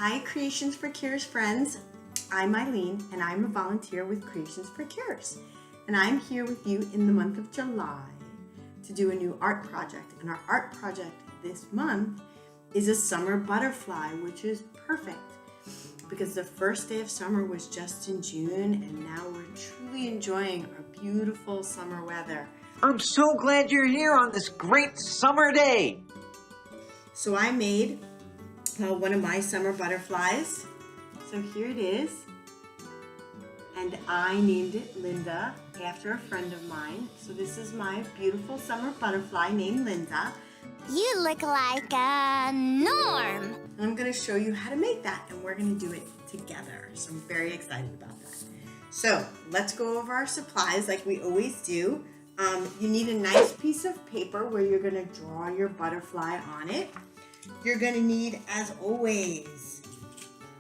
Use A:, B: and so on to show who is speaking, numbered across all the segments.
A: Hi, Creations for Cures friends. I'm Eileen, and I'm a volunteer with Creations for Cures. And I'm here with you in the month of July to do a new art project. And our art project this month is a summer butterfly, which is perfect because the first day of summer was just in June, and now we're truly enjoying our beautiful summer weather.
B: I'm so glad you're here on this great summer day.
A: So I made one of my summer butterflies. So here it is. And I named it Linda after a friend of mine. So this is my beautiful summer butterfly named Linda.
C: You look like a Norm.
A: And I'm going to show you how to make that, and we're going to do it together. So I'm very excited about that. So let's go over our supplies like we always do. You need a nice piece of paper where you're going to draw your butterfly on it. You're going to need, as always,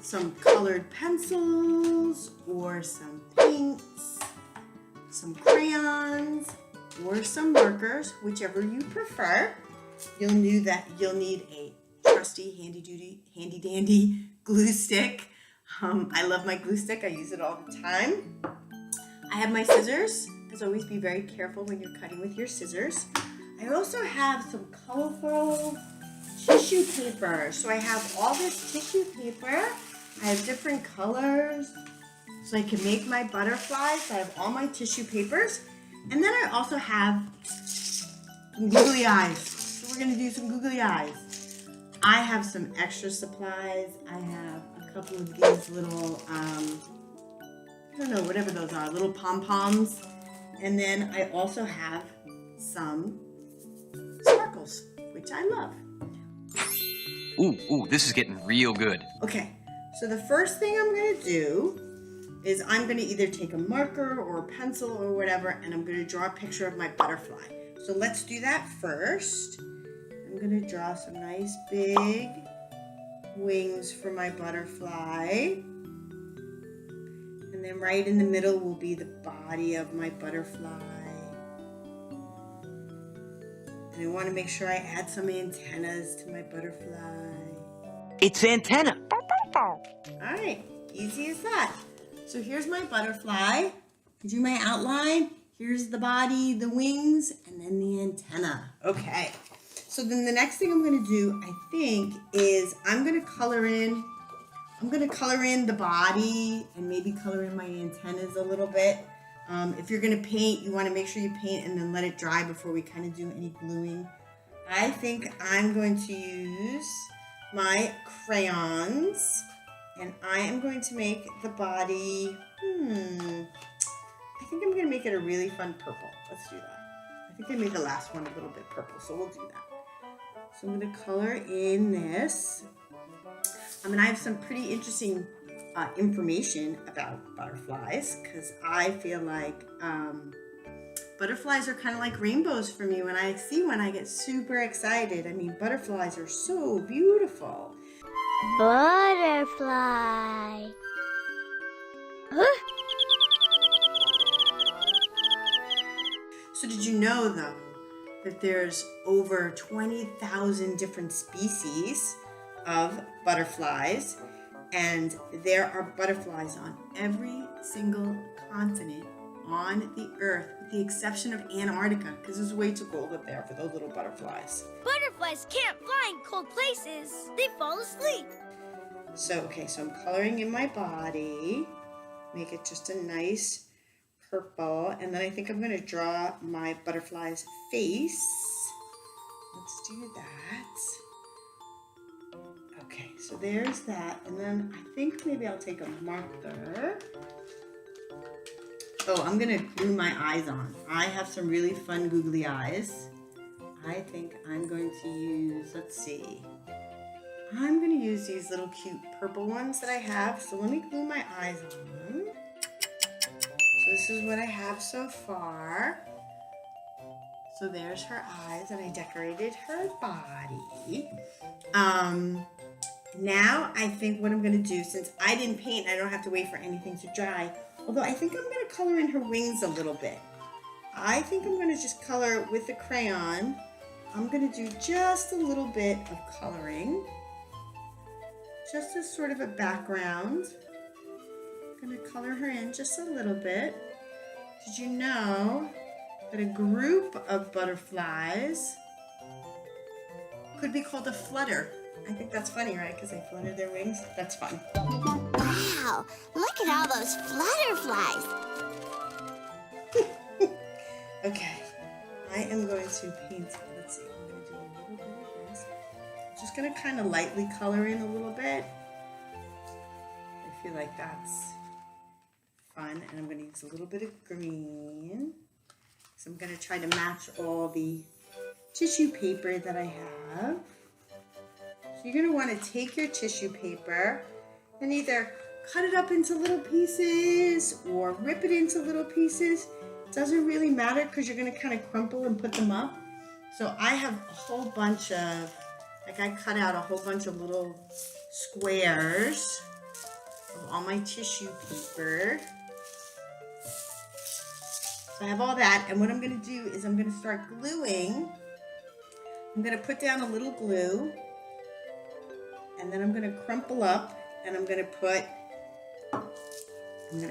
A: some colored pencils or some paints, some crayons, or some markers, whichever you prefer. You'll need a trusty, handy dandy glue stick. I love my glue stick. I use it all the time. I have my scissors. As always, be very careful when you're cutting with your scissors. I also have some colorful tissue paper. So I have all this tissue paper. I have different colors so I can make my butterflies. I have all my tissue papers. And then I also have some googly eyes. So we're gonna do some googly eyes. I have some extra supplies. I have a couple of these little, I don't know, whatever those are, little pom-poms. And then I also have some sparkles, which I love.
B: Ooh, this is getting real good.
A: Okay, so the first thing I'm gonna do is I'm gonna either take a marker or a pencil or whatever, and I'm gonna draw a picture of my butterfly. So let's do that first. I'm gonna draw some nice big wings for my butterfly. And then right in the middle will be the body of my butterfly. And I want to make sure I add some antennas to my butterfly.
B: It's antenna.
A: All right, easy as that. So here's my butterfly. Do my outline. Here's the body, the wings, and then the antenna. Okay. So then the next thing I'm going to do, I think, is I'm going to color in the body and maybe color in my antennas a little bit. If you're going to paint, you want to make sure you paint and then let it dry before we kind of do any gluing. I think I'm going to use my crayons, and I am going to make the body, I think I'm going to make it a really fun purple. Let's do that. I think I made the last one a little bit purple, so we'll do that. So I'm going to color in this. And I have some pretty interesting information about butterflies, because I feel like butterflies are kind of like rainbows for me. When I see one, I get super excited. I mean, butterflies are so beautiful.
C: Butterfly. Huh?
A: So did you know, though, that there's over 20,000 different species of butterflies, and there are butterflies on every single continent on the earth, with the exception of Antarctica, because it's way too cold up there for those little butterflies.
C: Butterflies can't fly in cold places. They fall asleep.
A: So, okay, so I'm coloring in my body, make it just a nice purple, and then I think I'm going to draw my butterfly's face. Let's do that. Okay, so there's that, and then I think maybe I'll take a marker. Oh, I'm gonna glue my eyes on. I have some really fun googly eyes. I think I'm going to use, let's see. I'm gonna use these little cute purple ones that I have. So let me glue my eyes on. So this is what I have so far. So there's her eyes, and I decorated her body. Now I think what I'm going to do, since I didn't paint, I don't have to wait for anything to dry, although I think I'm going to color in her wings a little bit. I think I'm going to just color with the crayon. I'm going to do just a little bit of coloring just as sort of a background. I'm gonna color her in just a little bit. Did you know that a group of butterflies could be called a flutter? I think that's funny, right? Because they flutter their wings. That's fun.
C: Wow, look at all those flutterflies.
A: Okay, I am going to paint, let's see, I'm going to do a little bit of this. I'm just going to kind of lightly color in a little bit. I feel like that's fun, and I'm going to use a little bit of green. So I'm going to try to match all the tissue paper that I have. So you're going to want to take your tissue paper and either cut it up into little pieces or rip it into little pieces. It doesn't really matter because you're going to kind of crumple and put them up. So I have a whole bunch of, like I cut out a whole bunch of little squares of all my tissue paper. So I have all that, and what I'm going to do is I'm going to start gluing. I'm going to put down a little glue, and then I'm going to crumple up, and I'm going to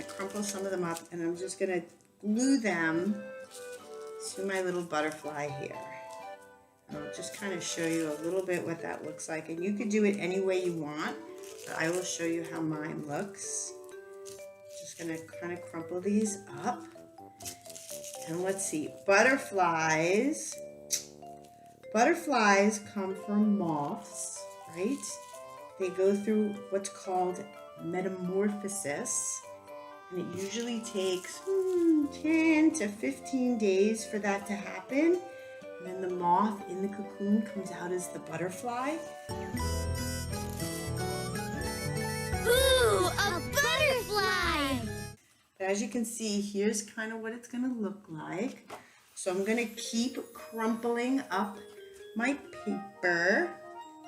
A: crumple some of them up, and I'm just going to glue them to my little butterfly here. And I'll just kind of show you a little bit what that looks like, and you can do it any way you want, but I will show you how mine looks. Just going to kind of crumple these up. And let's see, butterflies come from moths, right? They go through what's called metamorphosis, and it usually takes 10 to 15 days for that to happen. And then the moth in the cocoon comes out as the butterfly.
C: Ooh, a butterfly!
A: But as you can see, here's kind of what it's going to look like. So I'm going to keep crumpling up my paper,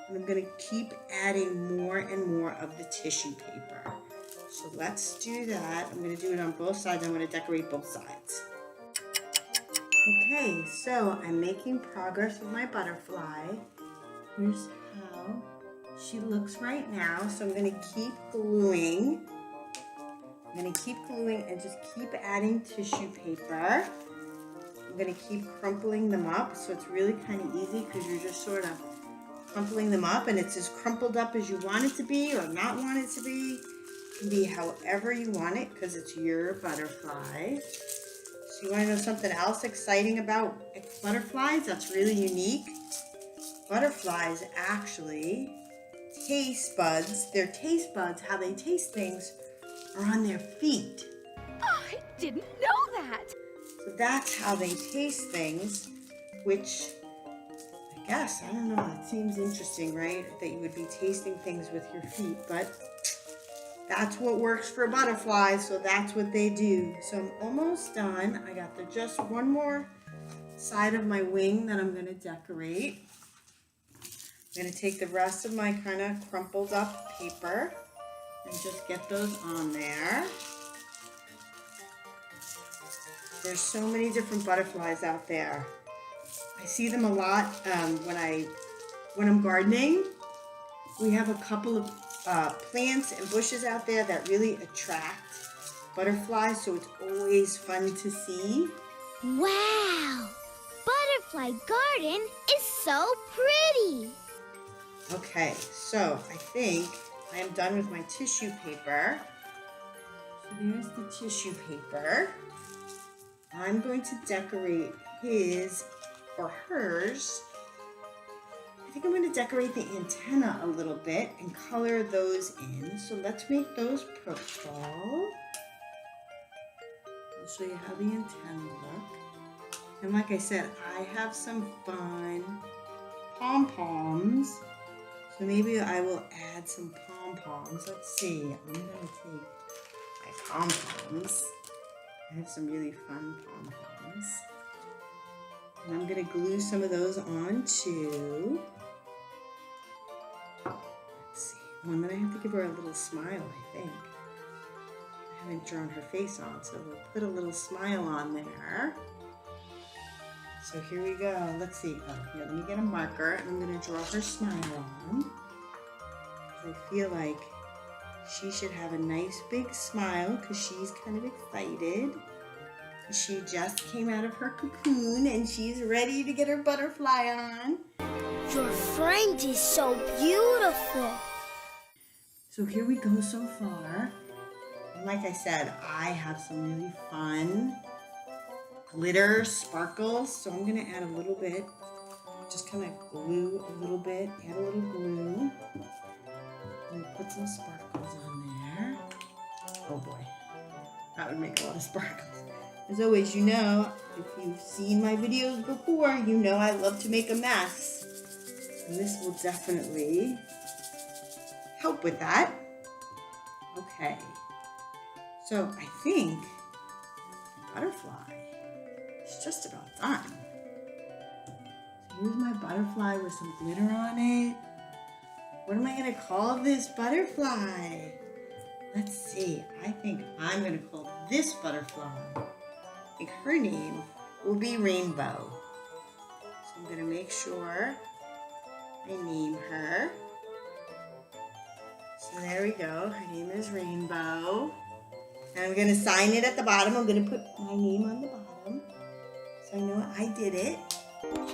A: and I'm going to keep adding more and more of the tissue paper. So let's do that. I'm going to do it on both sides. I'm going to decorate both sides. Okay, so I'm making progress with my butterfly. Here's how she looks right now. So I'm going to keep gluing. I'm going to keep gluing and just keep adding tissue paper. I'm going to keep crumpling them up, so it's really kind of easy because you're just sort of crumpling them up, and it's as crumpled up as you want it to be or not want it to be. It can be however you want it because it's your butterfly. So you want to know something else exciting about butterflies that's really unique? Butterflies actually, their taste buds, how they taste things, are on their feet.
C: I didn't know that.
A: So that's how they taste things, which I guess, I don't know, it seems interesting, right? That you would be tasting things with your feet, but that's what works for butterflies, so that's what they do. So I'm almost done. I got just one more side of my wing that I'm going to decorate. I'm going to take the rest of my kind of crumpled up paper and just get those on there. There's so many different butterflies out there. I see them a lot when I'm gardening. We have a couple of plants and bushes out there that really attract butterflies, so it's always fun to see.
C: Wow! Butterfly garden is so pretty!
A: Okay, so I think I am done with my tissue paper. So there's the tissue paper. I'm going to decorate his or hers. I think I'm going to decorate the antenna a little bit and color those in. So let's make those purple. I'll show you how the antenna look. And like I said, I have some fun pom-poms. So maybe I will add some pom-poms. Let's see. I'm going to take my pom-poms. I have some really fun pom-poms. And I'm going to glue some of those on too. Let's see. Oh, and then I have to give her a little smile, I think. I haven't drawn her face on, so we'll put a little smile on there. So here we go. Let's see. Oh, here, let me get a marker, and I'm going to draw her smile on. I feel like she should have a nice big smile because she's kind of excited. She just came out of her cocoon and she's ready to get her butterfly on.
C: Your friend is so beautiful.
A: So here we go so far. And like I said, I have some really fun glitter sparkles. So I'm gonna add a little bit, just kind of glue a little bit, add a little glue. And put some sparkles on there. Oh boy, that would make a lot of sparkles. As always, you know, if you've seen my videos before, you know I love to make a mess. And this will definitely help with that. Okay, so I think the butterfly is just about done. So here's my butterfly with some glitter on it. What am I gonna call this butterfly? Let's see, I think I'm gonna call this butterfly, I think her name will be Rainbow. So I'm gonna make sure I name her. So there we go, her name is Rainbow. And I'm gonna sign it at the bottom. I'm gonna put my name on the bottom so I know I did it.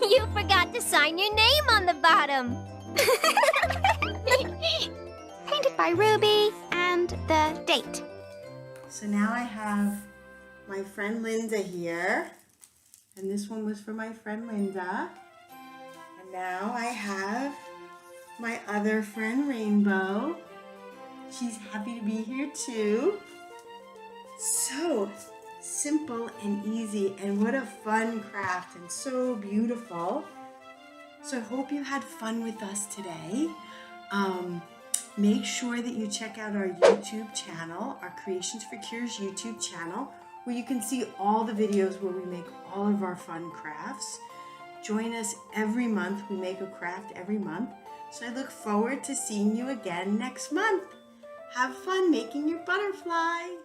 C: You forgot to sign your name on the bottom.
D: Painted by Ruby and the date.
A: So now I have my friend Linda here. And this one was for my friend Linda. And now I have my other friend Rainbow. She's happy to be here too. So simple and easy, and what a fun craft and so beautiful. So I hope you had fun with us today. Make sure that you check out our YouTube channel, our Creations for Cures YouTube channel, where you can see all the videos where we make all of our fun crafts. Join us every month. We make a craft every month. So I look forward to seeing you again next month. Have fun making your butterfly.